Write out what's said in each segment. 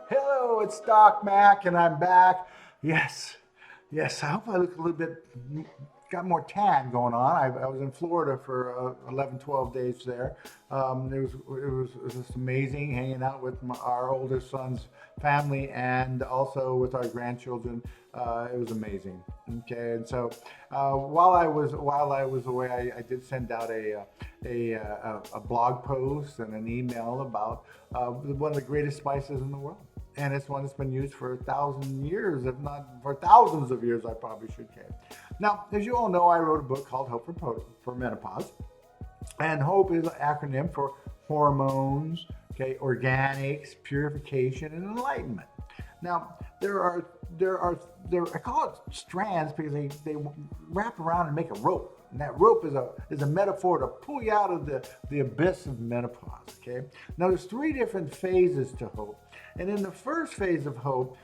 Hello, it's Doc Mac, and I'm back. Yes, yes, I hope I look a little bit, got more tan going on. I was in Florida for 11, 12 days there. It was just amazing hanging out with our oldest son's family and also with our grandchildren. It was amazing. Okay, and so while I was away, I did send out a blog post and an email about one of the greatest spices in the world. And it's one that's been used for 1,000 years, if not for thousands of years, I probably should say. Now, as you all know, I wrote a book called Hope for Menopause. And HOPE is an acronym for hormones, okay, organics, purification, and enlightenment. Now, I call it strands because they wrap around and make a rope. And that rope is a metaphor to pull you out of the abyss of menopause. Okay. Now there's three different phases to hope, and in the first phase of hope,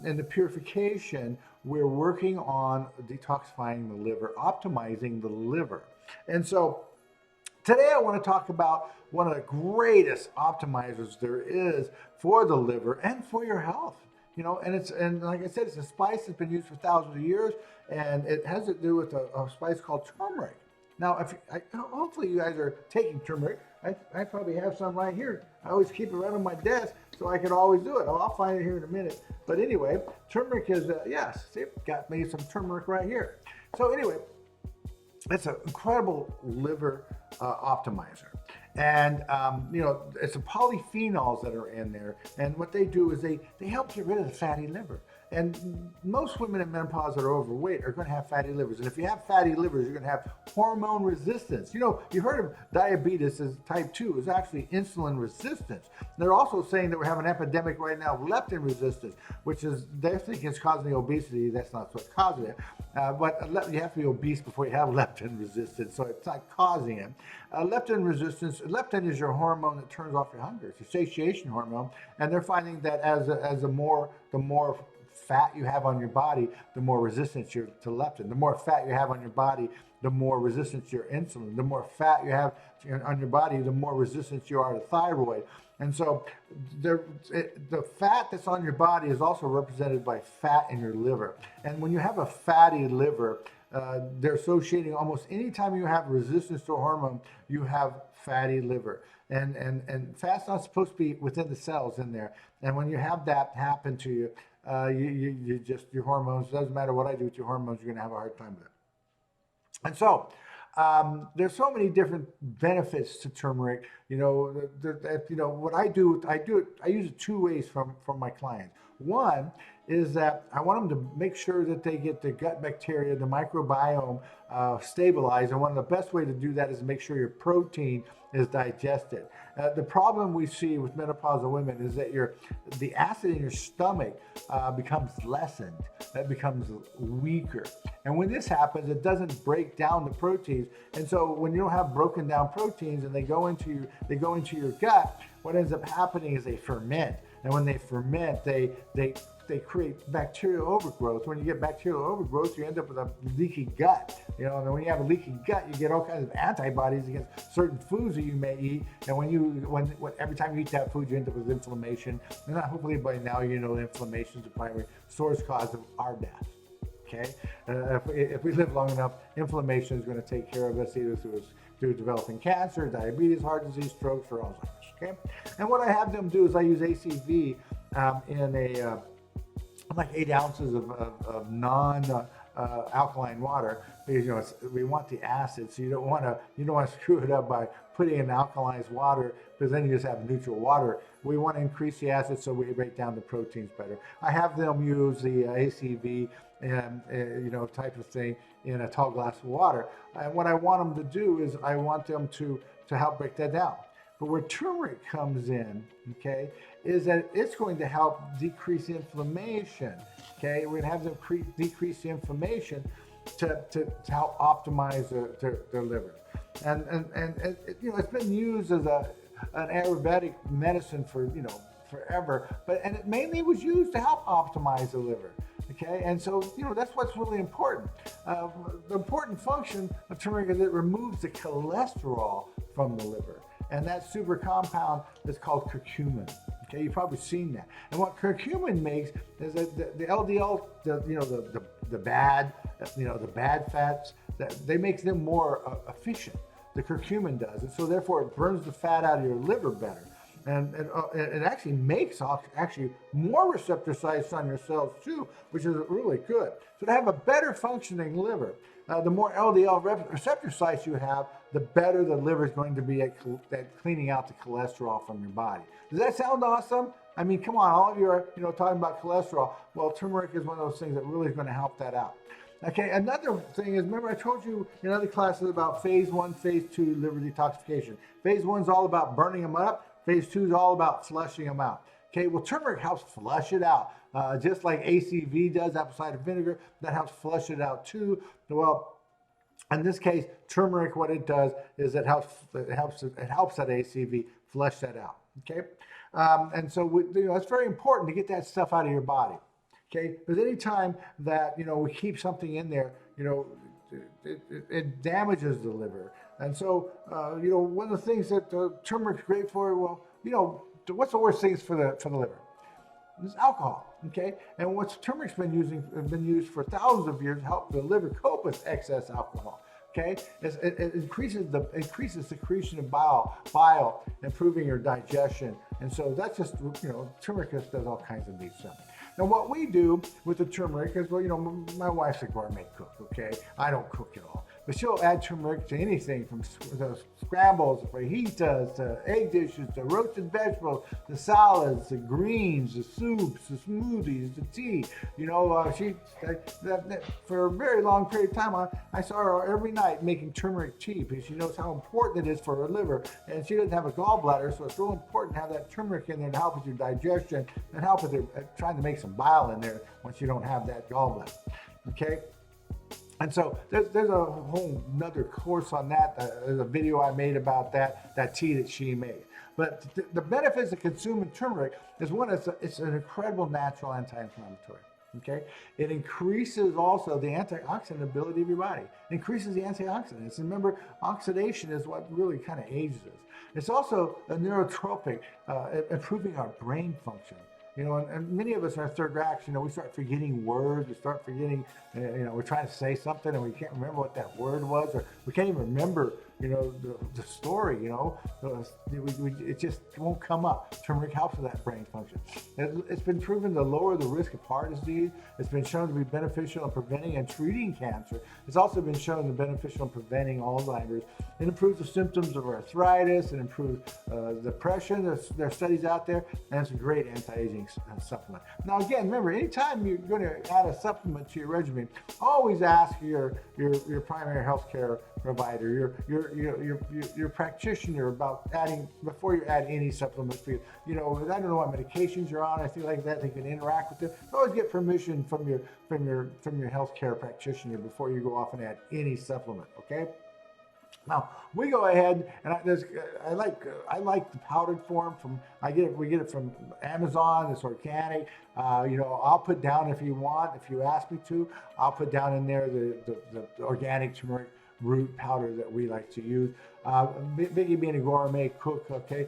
in the purification, we're working on detoxifying the liver, optimizing the liver, and so today I want to talk about one of the greatest optimizers there is for the liver and for your health. And like I said, it's a spice that's been used for thousands of years, and it has to do with a spice called turmeric. Now, hopefully you guys are taking turmeric. I probably have some right here. I always keep it right on my desk so I can always do it. I'll find it here in a minute. But anyway, turmeric is yes. See, got me some turmeric right here. So anyway, it's an incredible liver optimizer. And it's the polyphenols that are in there. And what they do is they help get rid of the fatty liver. And most women in menopause that are overweight are going to have fatty livers. And if you have fatty livers, you're going to have hormone resistance. You heard of diabetes as type 2 is actually insulin resistance. They're also saying that we have an epidemic right now of leptin resistance, which is they think it's causing obesity. That's not what's causing it. But you have to be obese before you have leptin resistance, so it's not causing it. Leptin resistance, leptin is your hormone that turns off your hunger. It's a satiation hormone, and they're finding that as the more fat you have on your body, the more resistance you're to leptin. The more fat you have on your body, the more resistance you're insulin. The more fat you have on your body, the more resistance you are to thyroid. And so the fat that's on your body is also represented by fat in your liver. And when you have a fatty liver, they're associating almost any time you have resistance to a hormone, you have fatty liver. And fat's not supposed to be within the cells in there. And when you have that happen to you, your hormones, doesn't matter what I do with your hormones, you're going to have a hard time with it. And so there's so many different benefits to turmeric. What I use it two ways from my clients. One is that I want them to make sure that they get the gut bacteria, the microbiome stabilized. And one of the best way to do that is to make sure your protein is digested. The problem we see with menopausal women is that the acid in your stomach becomes lessened. That becomes weaker. And when this happens, it doesn't break down the proteins. And so when you don't have broken down proteins and they go into your gut, what ends up happening is they ferment. And when they ferment, they create bacterial overgrowth. When you get bacterial overgrowth, you end up with a leaky gut. And when you have a leaky gut, you get all kinds of antibodies against certain foods that you may eat. And every time you eat that food, you end up with inflammation. And hopefully by now you know inflammation is the primary source cause of our death. Okay, if we live long enough, inflammation is going to take care of us either through developing cancer, diabetes, heart disease, strokes, or Alzheimer's. Okay, and what I have them do is I use ACV in like 8 ounces of non-alkaline water because we want the acid, so you don't want to screw it up by putting in alkalized water because then you just have neutral water. We want to increase the acid so we break down the proteins better. I have them use the ACV and type of thing in a tall glass of water. And what I want them to do is I want them to help break that down. But where turmeric comes in, okay, is that it's going to help decrease inflammation. Okay, we're going to have them decrease the inflammation to help optimize their livers. And it's been used as an Ayurvedic medicine for forever, and it mainly was used to help optimize the liver. Okay, and so that's what's really important. The important function of turmeric is it removes the cholesterol from the liver, and that super compound is called curcumin. Okay, you've probably seen that. And what curcumin makes is that the LDL, the bad, the bad fats, they make them more efficient. The curcumin does, and so therefore it burns the fat out of your liver better. And it actually makes actually more receptor sites on your cells too, which is really good. So to have a better functioning liver, the more LDL receptor sites you have, the better the liver is going to be at cleaning out the cholesterol from your body. Does that sound awesome? I mean, come on, all of you are talking about cholesterol. Well, turmeric is one of those things that really is going to help that out. Okay, another thing is, remember I told you in other classes about phase 1, phase 2 liver detoxification. Phase 1 is all about burning them up. Phase 2 is all about flushing them out. Okay, well, turmeric helps flush it out. Just like ACV does, apple cider vinegar, that helps flush it out too. Well, in this case, turmeric, what it does is it helps that ACV flush that out. Okay, and so it's very important to get that stuff out of your body. Okay, because any time that we keep something in there, it damages the liver. And so one of the things that turmeric's great for, well, what's the worst things for the liver? It's alcohol. Okay, and what's turmeric's been used for thousands of years to help the liver cope with excess alcohol. Okay, it increases secretion of bile, improving your digestion, and so that's just turmeric just does all kinds of neat stuff. Now, what we do with the turmeric is, well, my wife's a gourmet cook, okay? I don't cook at all. But she'll add turmeric to anything from the scrambles, fajitas, to egg dishes, to roasted vegetables, to salads, to greens, to soups, to smoothies, to tea. For a very long period of time, I saw her every night making turmeric tea because she knows how important it is for her liver. And she doesn't have a gallbladder, so it's real important to have that turmeric in there to help with your digestion and help with trying to make some bile in there once you don't have that gallbladder. Okay? And so there's a whole another course on that. There's a video I made about that tea that she made. But the benefits of consuming turmeric is one, it's an incredible natural anti-inflammatory. Okay, it increases also the antioxidant ability of your body. It increases the antioxidants. And remember, oxidation is what really kind of ages us. It's also a neurotropic, improving our brain function. And many of us in our third acts, we start forgetting words, we start forgetting, we're trying to say something and we can't remember what that word was, or we can't even remember, the story, it just won't come up. Turmeric helps with that brain function. It's been proven to lower the risk of heart disease. It's been shown to be beneficial in preventing and treating cancer. It's also been shown to be beneficial in preventing Alzheimer's. It improves the symptoms of arthritis. It improves depression. There's studies out there, and it's a great anti-aging supplement. Now, again, remember, anytime you're going to add a supplement to your regimen, always ask your primary health care provider, your practitioner about adding, before you add any supplements for you. I don't know what medications you're on, I feel like that they can interact with it. Always get permission from your healthcare practitioner before you go off and add any supplement. Okay. Now we go ahead, and I like the powdered form we get it from Amazon. It's organic. I'll put down, if you ask me to, I'll put down in there the organic turmeric root powder that we like to use. Biggie being a gourmet cook, okay,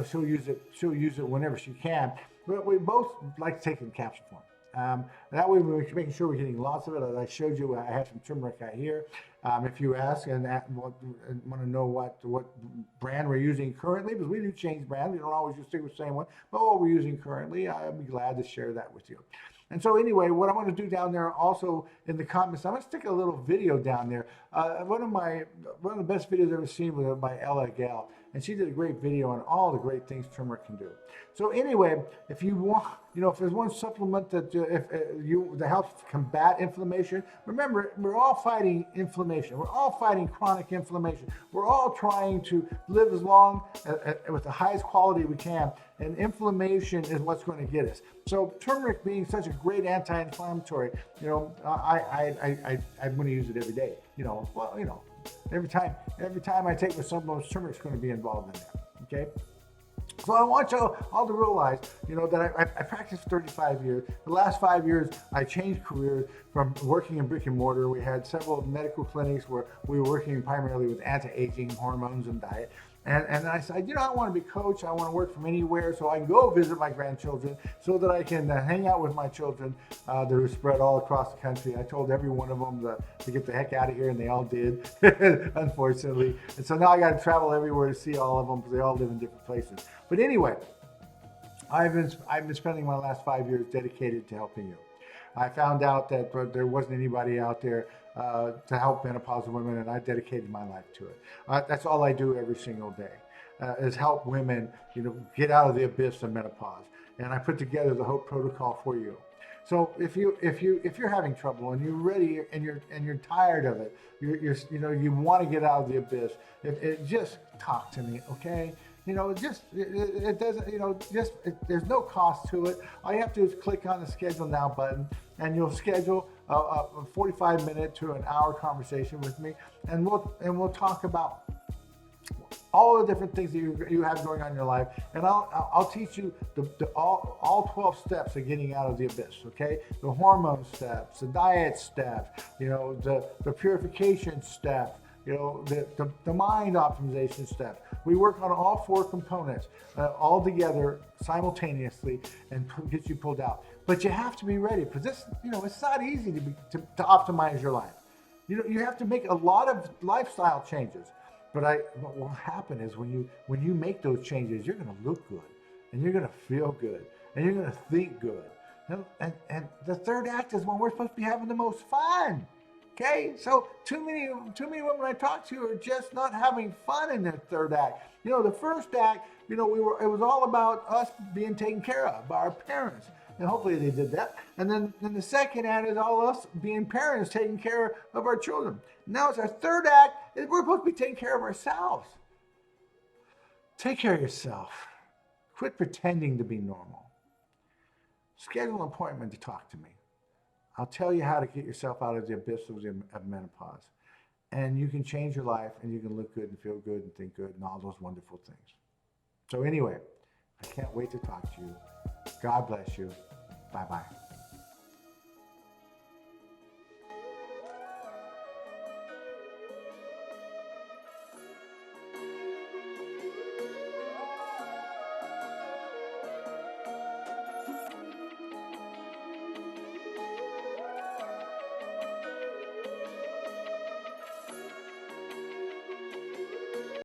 she'll use it whenever she can. But we both like to take it in capsule form. That way we're making sure we're getting lots of it. As I showed you, I have some turmeric right here. If you ask and want to know what brand we're using currently, because we do change brands, we don't always just stick with the same one, but what we're using currently, I'll be glad to share that with you. And so anyway, what I want to do down there also in the comments, I'm going to stick a little video down there. One of the best videos I've ever seen was by Ella Gale, and she did a great video on all the great things turmeric can do. So anyway, if you want, if there's one supplement that helps combat inflammation, remember, we're all fighting inflammation. We're all fighting chronic inflammation. We're all trying to live as long with the highest quality we can, and inflammation is what's going to get us. So turmeric being such a great anti-inflammatory, I'm going to use it every day. Every time I take my supplements, turmeric's going to be involved in that. Okay. So I want you all to realize, that I practiced 35 years. The last 5 years, I changed careers from working in brick and mortar. We had several medical clinics where we were working primarily with anti-aging hormones and diet. And I said, I want to be a coach. I want to work from anywhere so I can go visit my grandchildren so that I can hang out with my children that are spread all across the country. I told every one of them to get the heck out of here, and they all did, unfortunately. And so now I got to travel everywhere to see all of them because they all live in different places. But anyway, I've been spending my last 5 years dedicated to helping you. I found out that there wasn't anybody out there to help menopausal women, and I dedicated my life to it. That's all I do every single day, is help women, get out of the abyss of menopause. And I put together the Hope Protocol for you. So if you're having trouble and you're ready and you're tired of it, you want to get out of the abyss, just talk to me, okay? It doesn't, there's no cost to it. All you have to do is click on the schedule now button, and you'll schedule a 45-minute to an hour conversation with me, and we'll talk about all the different things that you have going on in your life, and I'll teach you all 12 steps of getting out of the abyss. Okay, the hormone steps, the diet steps, the purification steps, the mind optimization steps. We work on all 4 components all together simultaneously and get you pulled out. But you have to be ready, because this, it's not easy to optimize your life. You have to make a lot of lifestyle changes. But what will happen is when you make those changes, you're going to look good, and you're going to feel good, and you're going to think good. And the third act is when we're supposed to be having the most fun. Okay, so too many women I talk to are just not having fun in their third act. The first act, it was all about us being taken care of by our parents, and hopefully they did that. And then the second act is all us being parents taking care of our children. Now it's our third act, is we're supposed to be taking care of ourselves. Take care of yourself. Quit pretending to be normal. Schedule an appointment to talk to me. I'll tell you how to get yourself out of the abyss of menopause. And you can change your life, and you can look good and feel good and think good and all those wonderful things. So anyway, I can't wait to talk to you. God bless you. Bye-bye.